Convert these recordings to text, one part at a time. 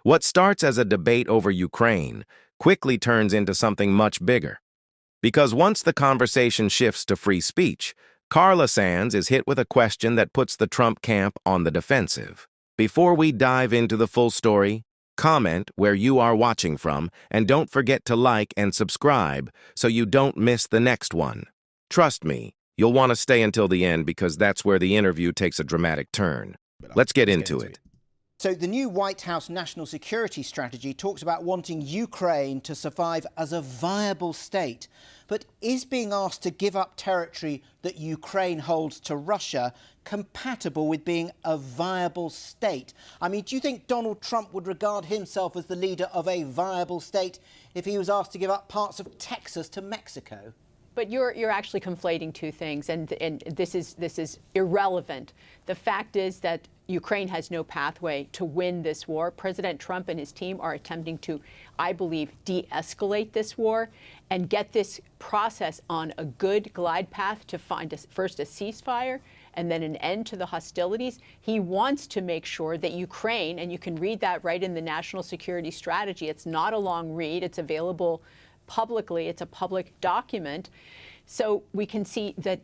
What starts as a debate over Ukraine quickly turns into something much bigger. Because once the conversation shifts to free speech, Carla Sands is hit with a question that puts the Trump camp on the defensive. Before we dive into the full story, comment where you are watching from, and don't forget to like and subscribe so you don't miss the next one. Trust me, you'll want to stay until the end because that's where the interview takes a dramatic turn. Let's get into it. So the new White House national security strategy talks about wanting Ukraine to survive as a viable state. But is being asked to give up territory that Ukraine holds to Russia compatible with being a viable state? I mean, do you think Donald Trump would regard himself as the leader of a viable state if he was asked to give up parts of Texas to Mexico? But you're actually conflating two things, and this is irrelevant. The fact is that Ukraine has no pathway to win this war. President Trump and his team are attempting to, I believe, de-escalate this war and get this process on a good glide path to find first a ceasefire and then an end to the hostilities. He wants to make sure that Ukraine, and you can read that right in the national security strategy. It's not a long read. It's available publicly. It's a public document. So we can see that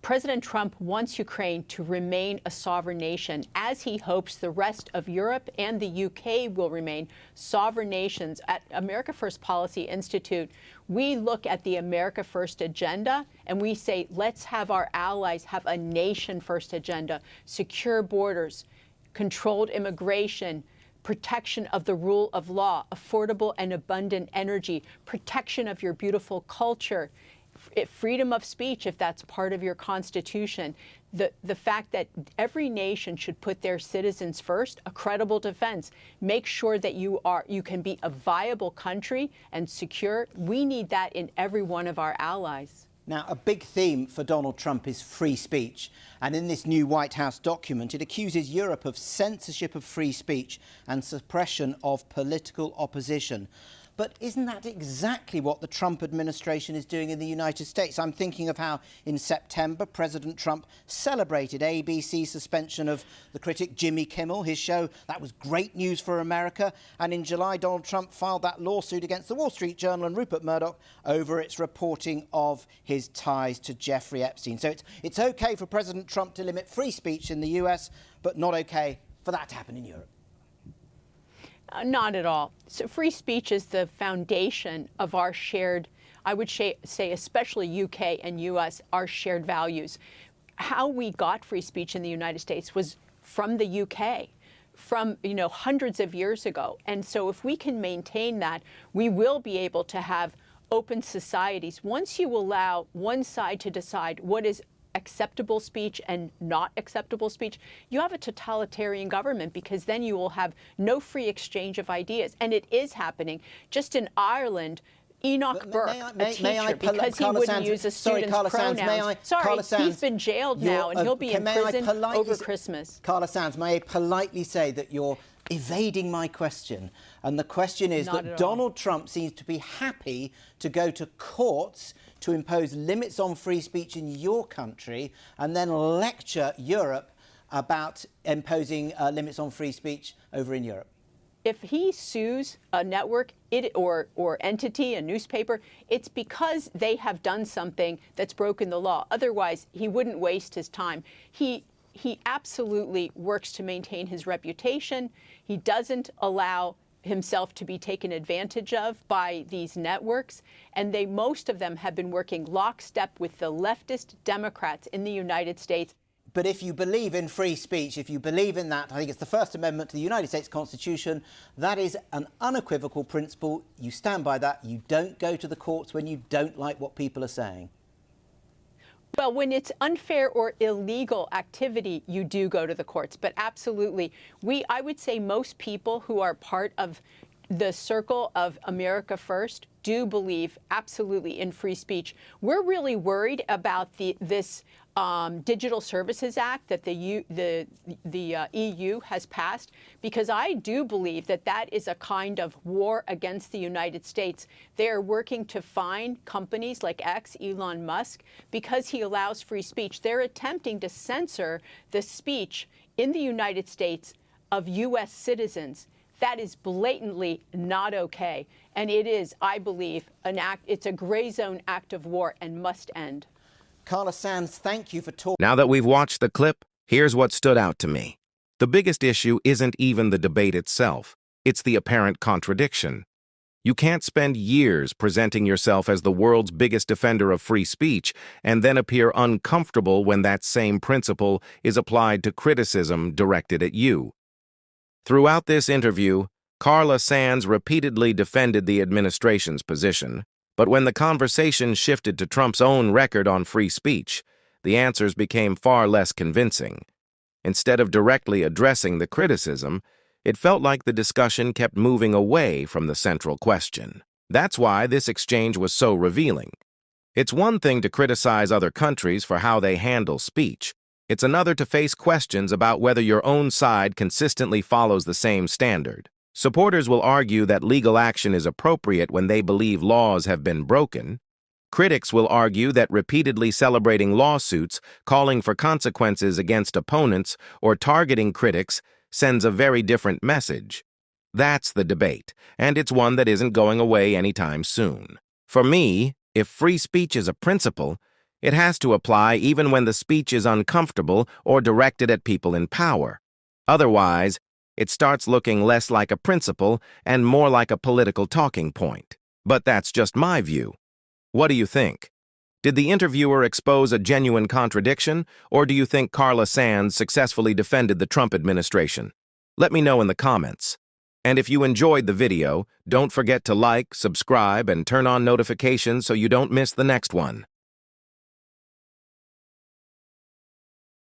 President Trump wants Ukraine to remain a sovereign nation, as he hopes the rest of Europe and the UK will remain sovereign nations. At America First Policy Institute, we look at the America First agenda and we say, let's have our allies have a nation first agenda, secure borders, controlled immigration, protection of the rule of law, affordable and abundant energy, protection of your beautiful culture, freedom of speech, if that's part of your constitution, the fact that every nation should put their citizens first, a credible defense, make sure that you can be a viable country and secure. We need that in every one of our allies. Now, a big theme for Donald Trump is free speech. And in this new White House document, it accuses Europe of censorship of free speech and suppression of political opposition. But isn't that exactly what the Trump administration is doing in the United States? I'm thinking of how in September, President Trump celebrated ABC's suspension of the critic Jimmy Kimmel, his show. That was great news for America. And in July, Donald Trump filed that lawsuit against the Wall Street Journal and Rupert Murdoch over its reporting of his ties to Jeffrey Epstein. So it's OK for President Trump to limit free speech in the US, but not OK for that to happen in Europe. Not at all. So free speech is the foundation of our shared, I would say especially UK and US, our shared values. How we got free speech in the United States was from the UK, from hundreds of years ago. And so if we can maintain that, we will be able to have open societies. Once you allow one side to decide what is acceptable speech and not acceptable speech, you have a totalitarian government, because then you will have no free exchange of ideas. And it is happening. Just in Ireland, Enoch Burke, a teacher, because he wouldn't use a student's pronouns. Sorry, he's been jailed now, and he'll be in prison over Christmas. Carla Sands, may I politely say that you're evading my question? And the question is that Donald Trump seems to be happy to go to courts to impose limits on free speech in your country and then lecture Europe about imposing limits on free speech over in Europe. If he sues a network or entity, a newspaper, it's because they have done something that's broken the law. Otherwise, he wouldn't waste his time. He absolutely works to maintain his reputation. He doesn't allow himself to be taken advantage of by these networks, and most of them have been working lockstep with the leftist Democrats in the United States. But if you believe in free speech, if you believe in that, I think it's the First Amendment to the United States Constitution, that is an unequivocal principle. You stand by that. You don't go to the courts when you don't like what people are saying. Well, when it's unfair or illegal activity, you do go to the courts. But absolutely, I would say most people who are part of the circle of America First do believe absolutely in free speech. We're really worried about this Digital Services Act that the EU has passed, because I do believe that that is a kind of war against the United States. They are working to fine companies like X, Elon Musk, because he allows free speech. They're attempting to censor the speech in the United States of U.S. citizens. That is blatantly not okay. And it is, I believe, it's a gray zone act of war and must end. Carla Sands, thank you for talking. Now that we've watched the clip, here's what stood out to me. The biggest issue isn't even the debate itself. It's the apparent contradiction. You can't spend years presenting yourself as the world's biggest defender of free speech and then appear uncomfortable when that same principle is applied to criticism directed at you. Throughout this interview, Carla Sands repeatedly defended the administration's position, but when the conversation shifted to Trump's own record on free speech, the answers became far less convincing. Instead of directly addressing the criticism, it felt like the discussion kept moving away from the central question. That's why this exchange was so revealing. It's one thing to criticize other countries for how they handle speech. It's another to face questions about whether your own side consistently follows the same standard. Supporters will argue that legal action is appropriate when they believe laws have been broken. Critics will argue that repeatedly celebrating lawsuits, calling for consequences against opponents, or targeting critics sends a very different message. That's the debate, and it's one that isn't going away anytime soon. For me, if free speech is a principle, it has to apply even when the speech is uncomfortable or directed at people in power. Otherwise, it starts looking less like a principle and more like a political talking point. But that's just my view. What do you think? Did the interviewer expose a genuine contradiction, or do you think Carla Sands successfully defended the Trump administration? Let me know in the comments. And if you enjoyed the video, don't forget to like, subscribe, and turn on notifications so you don't miss the next one.